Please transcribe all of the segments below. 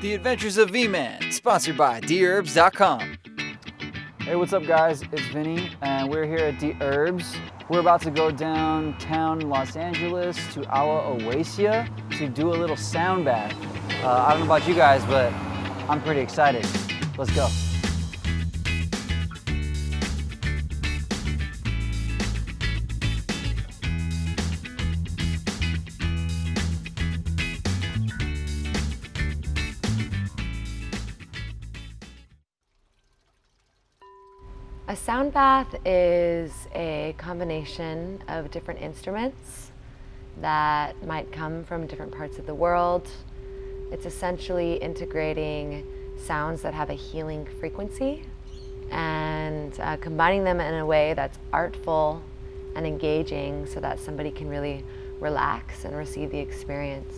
The Adventures of V-Man, sponsored by Dherbs.com. Hey, what's up guys? It's Vinny, and we're here at Dherbs. We're about to go downtown Los Angeles to Oasia to do a little sound bath. I don't know about you guys, but I'm pretty excited. Let's go. A sound bath is a combination of different instruments that might come from different parts of the world. It's essentially integrating sounds that have a healing frequency and combining them in a way that's artful and engaging so that somebody can really relax and receive the experience.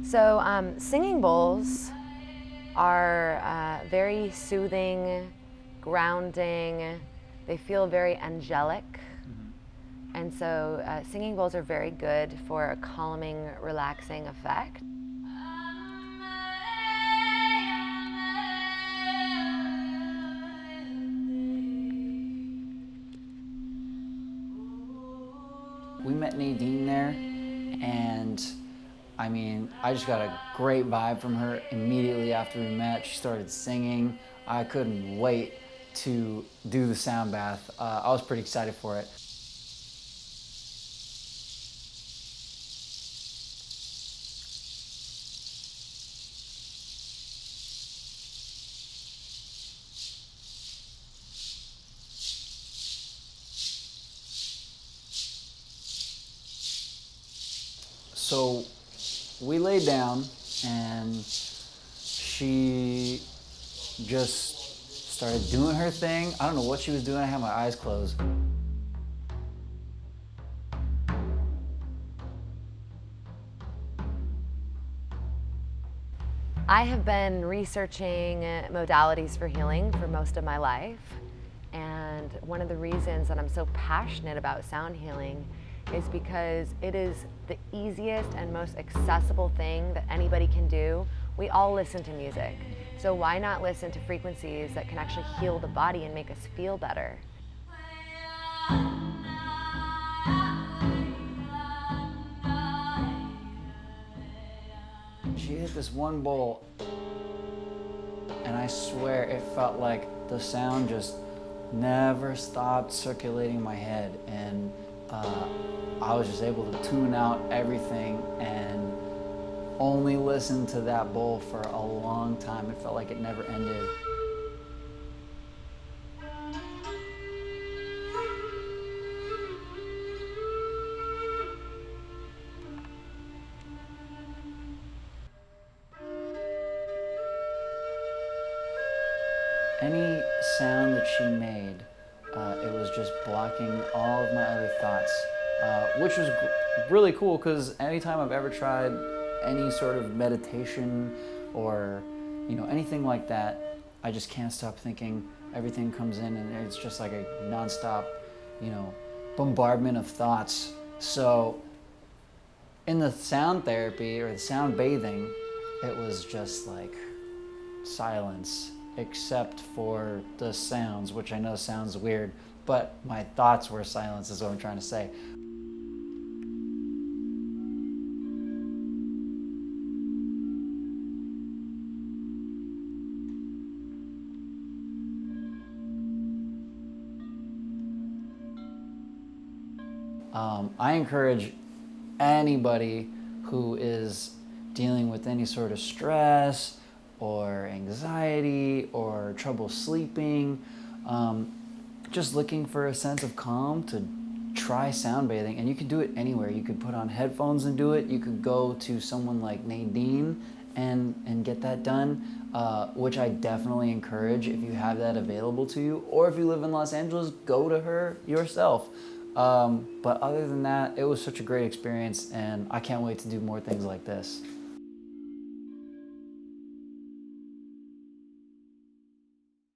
So singing bowls are very soothing, grounding. They feel very angelic. And so singing bowls are very good for a calming, relaxing effect. We met Nadine there, and I mean, I just got a great vibe from her immediately after we met. She started singing. I couldn't wait to do the sound bath. I was pretty excited for it. So we laid down and she just started doing her thing. I don't know what she was doing. I had my eyes closed. I have been researching modalities for healing for most of my life. And one of the reasons that I'm so passionate about sound healing is because it is the easiest and most accessible thing that anybody can do. We all listen to music, so why not listen to frequencies that can actually heal the body and make us feel better? She hit this one bowl, and I swear it felt like the sound just never stopped circulating in my head, and I was just able to tune out everything and only listen to that bowl for a long time. It felt like it never ended. Any sound that she made, it was just blocking all of my other thoughts, which was really cool because anytime I've ever tried any sort of meditation or anything like that, I just can't stop thinking. Everything comes in and it's just like a nonstop bombardment of thoughts. So in the sound therapy or the sound bathing, it was just like silence except for the sounds, which I know sounds weird, but my thoughts were silence is what I'm trying to say. I encourage anybody who is dealing with any sort of stress or anxiety or trouble sleeping, just looking for a sense of calm, to try sound bathing. And you can do it anywhere. You could put on headphones and do it. You could go to someone like Nadine and get that done, which I definitely encourage if you have that available to you. Or if you live in Los Angeles, go to her yourself. But other than that, it was such a great experience, and I can't wait to do more things like this.